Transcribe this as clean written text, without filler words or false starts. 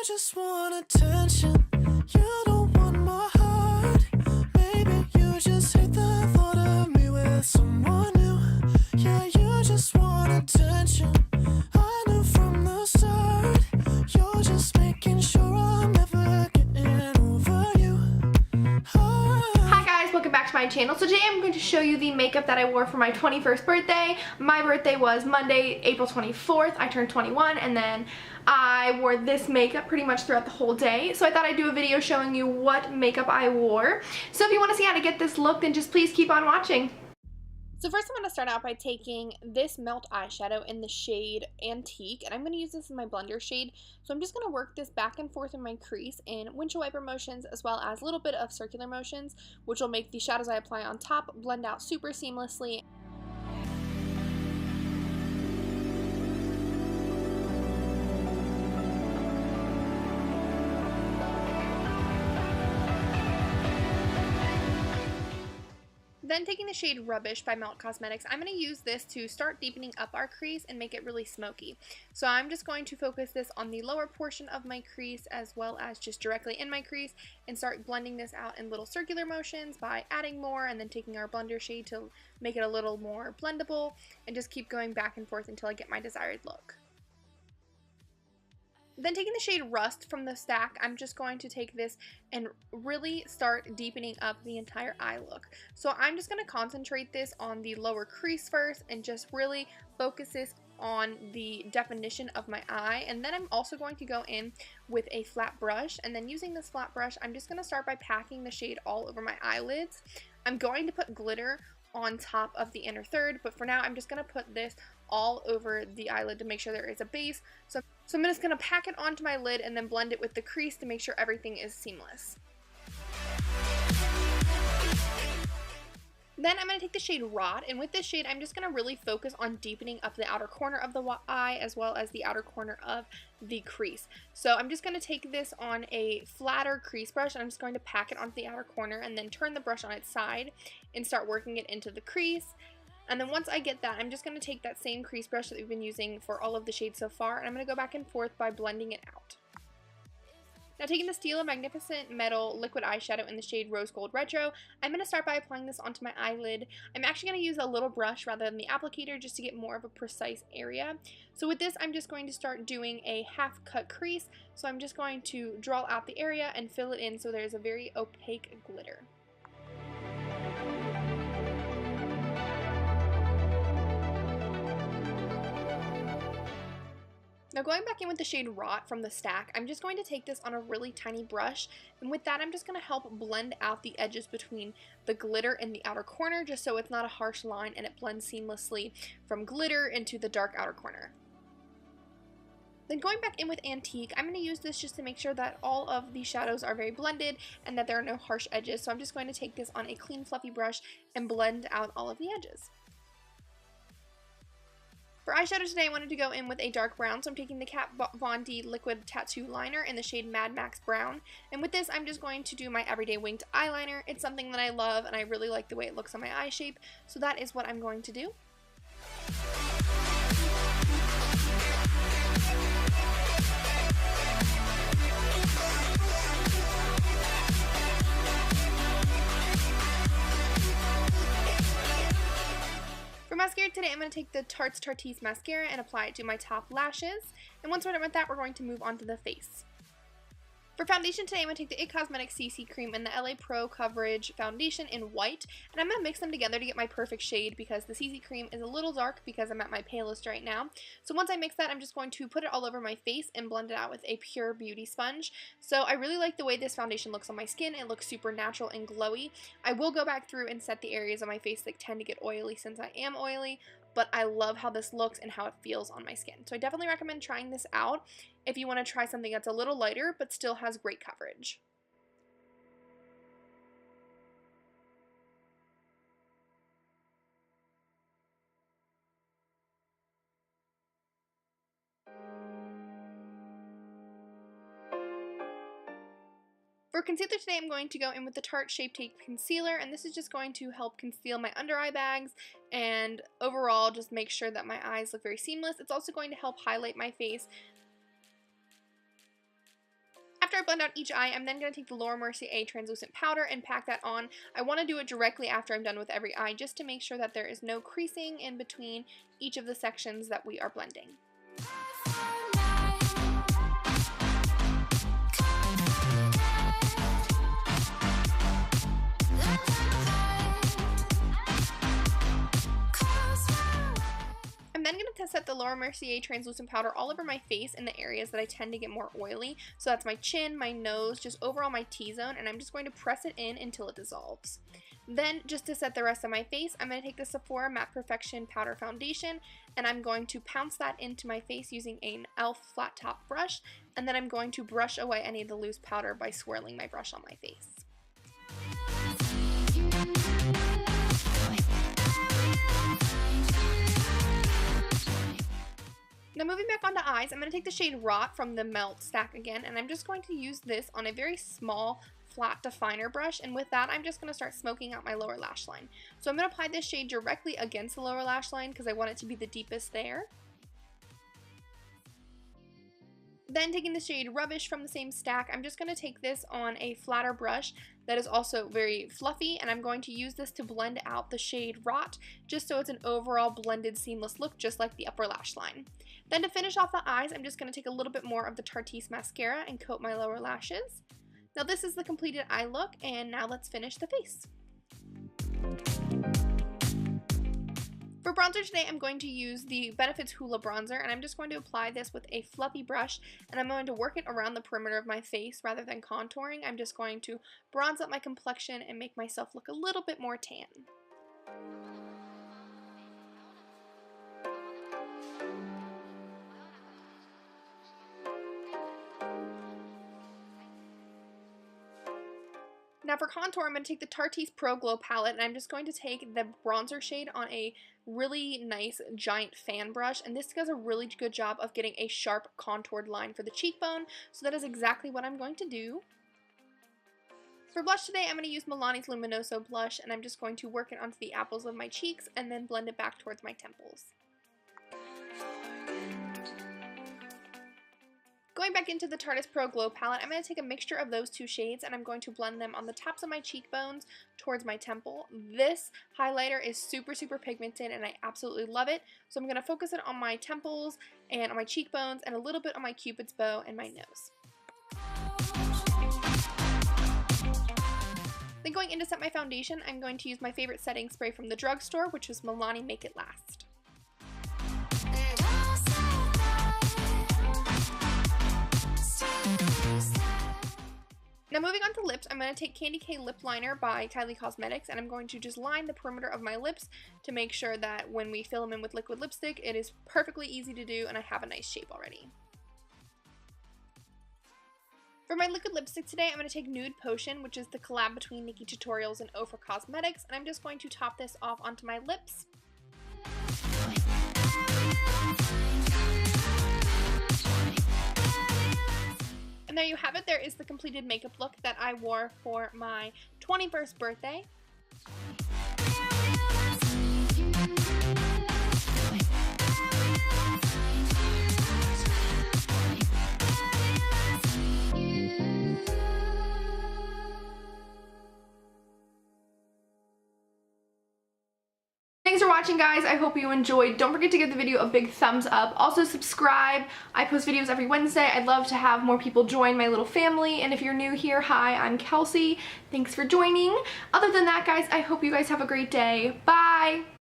just want attention. You don't want my heart. Maybe you just hate the thought of me with someone new. Yeah, you just want attention. I knew from the start. You're just making sure I'm never getting over you. Hi guys, welcome back to my channel. So today I'm going to show you the makeup that I wore for my 21st birthday. My birthday was Monday, April 24th. I turned 21 and then I wore this makeup pretty much throughout the whole day. So I thought I'd do a video showing you what makeup I wore. So if you want to see how to get this look, then just please keep on watching. So first I'm going to start out by taking this Melt eyeshadow in the shade Antique, and I'm going to use this in my blender shade. So I'm just going to work this back and forth in my crease in windshield wiper motions as well as a little bit of circular motions, which will make the shadows I apply on top blend out super seamlessly. Then taking the shade Rubbish by Melt Cosmetics, I'm going to use this to start deepening up our crease and make it really smoky. So I'm just going to focus this on the lower portion of my crease as well as just directly in my crease and start blending this out in little circular motions by adding more and then taking our blender shade to make it a little more blendable and just keep going back and forth until I get my desired look. Then taking the shade Rust from the stack, I'm just going to take this and really start deepening up the entire eye look. So I'm just going to concentrate this on the lower crease first and just really focus this on the definition of my eye. And then I'm also going to go in with a flat brush, and then using this flat brush, I'm just going to start by packing the shade all over my eyelids. I'm going to put glitter on top of the inner third, but for now I'm just going to put this all over the eyelid to make sure there is a base. So I'm just going to pack it onto my lid and then blend it with the crease to make sure everything is seamless. Then I'm going to take the shade Rot, and with this shade I'm just going to really focus on deepening up the outer corner of the eye as well as the outer corner of the crease. So I'm just going to take this on a flatter crease brush and I'm just going to pack it onto the outer corner and then turn the brush on its side and start working it into the crease. And then once I get that, I'm just going to take that same crease brush that we've been using for all of the shades so far, and I'm going to go back and forth by blending it out. Now taking the Stila Magnificent Metal Liquid Eyeshadow in the shade Rose Gold Retro, I'm going to start by applying this onto my eyelid. I'm actually going to use a little brush rather than the applicator just to get more of a precise area. So with this, I'm just going to start doing a half cut crease. So I'm just going to draw out the area and fill it in so there's a very opaque glitter. Now going back in with the shade Rot from the stack, I'm just going to take this on a really tiny brush, and with that I'm just going to help blend out the edges between the glitter and the outer corner just so it's not a harsh line and it blends seamlessly from glitter into the dark outer corner. Then going back in with Antique, I'm going to use this just to make sure that all of the shadows are very blended and that there are no harsh edges, so I'm just going to take this on a clean fluffy brush and blend out all of the edges. For eyeshadow today, I wanted to go in with a dark brown, so I'm taking the Kat Von D Liquid Tattoo Liner in the shade Mad Max Brown. And with this, I'm just going to do my Everyday Winged Eyeliner. It's something that I love, and I really like the way it looks on my eye shape, so that is what I'm going to do. For mascara today, I'm going to take the Tarte Tarteise Mascara and apply it to my top lashes. And once we're done with that, we're going to move on to the face. For foundation today, I'm going to take the IT Cosmetics CC Cream and the LA Pro Coverage Foundation in white. And I'm going to mix them together to get my perfect shade because the CC Cream is a little dark because I'm at my palest right now. So once I mix that, I'm just going to put it all over my face and blend it out with a Pure Beauty sponge. So I really like the way this foundation looks on my skin. It looks super natural and glowy. I will go back through and set the areas of my face that tend to get oily since I am oily, but I love how this looks and how it feels on my skin. So I definitely recommend trying this out if you want to try something that's a little lighter but still has great coverage. For concealer today, I'm going to go in with the Tarte Shape Tape Concealer, and this is just going to help conceal my under eye bags and overall just make sure that my eyes look very seamless. It's also going to help highlight my face. I blend out each eye, I'm then going to take the Laura Mercier translucent powder and pack that on. I want to do it directly after I'm done with every eye just to make sure that there is no creasing in between each of the sections that we are blending. I'm then going to set the Laura Mercier translucent powder all over my face in the areas that I tend to get more oily. So that's my chin, my nose, just overall my T-zone, and I'm just going to press it in until it dissolves. Then, just to set the rest of my face, I'm going to take the Sephora Matte Perfection Powder Foundation, and I'm going to pounce that into my face using an e.l.f. flat top brush, and then I'm going to brush away any of the loose powder by swirling my brush on my face. Now moving back onto eyes, I'm going to take the shade Rot from the Melt stack again, and I'm just going to use this on a very small flat definer brush, and with that I'm just going to start smoking out my lower lash line. So I'm going to apply this shade directly against the lower lash line because I want it to be the deepest there. Then taking the shade Rubbish from the same stack, I'm just going to take this on a flatter brush that is also very fluffy, and I'm going to use this to blend out the shade Rot, just so it's an overall blended seamless look just like the upper lash line. Then to finish off the eyes, I'm just going to take a little bit more of the Tarteist mascara and coat my lower lashes. Now this is the completed eye look, and now let's finish the face. For bronzer today, I'm going to use the Benefits Hoola Bronzer, and I'm just going to apply this with a fluffy brush, and I'm going to work it around the perimeter of my face rather than contouring. I'm just going to bronze up my complexion and make myself look a little bit more tan. Now for contour, I'm going to take the Tarteist Pro Glow palette, and I'm just going to take the bronzer shade on a really nice giant fan brush, and this does a really good job of getting a sharp contoured line for the cheekbone, so that is exactly what I'm going to do. For blush today, I'm going to use Milani's Luminoso blush, and I'm just going to work it onto the apples of my cheeks and then blend it back towards my temples. Going back into the Tarteist Pro Glow palette, I'm going to take a mixture of those two shades and I'm going to blend them on the tops of my cheekbones towards my temple. This highlighter is super pigmented and I absolutely love it. So I'm going to focus it on my temples and on my cheekbones and a little bit on my cupid's bow and my nose. Then going in to set my foundation, I'm going to use my favorite setting spray from the drugstore, which is Milani Make It Last. Now moving on to lips, I'm going to take Candy K Lip Liner by Kylie Cosmetics, and I'm going to just line the perimeter of my lips to make sure that when we fill them in with liquid lipstick, it is perfectly easy to do and I have a nice shape already. For my liquid lipstick today, I'm going to take Nude Potion, which is the collab between Nikki Tutorials and Ofra Cosmetics, and I'm just going to top this off onto my lips. And there you have it. There is the completed makeup look that I wore for my 21st birthday. Thanks for watching, guys. I hope you enjoyed. Don't forget to give the video a big thumbs up. Also subscribe. I post videos every Wednesday. I'd love to have more people join my little family. And if you're new here, hi, I'm Kelsey. Thanks for joining. Other than that, guys, I hope you guys have a great day. Bye!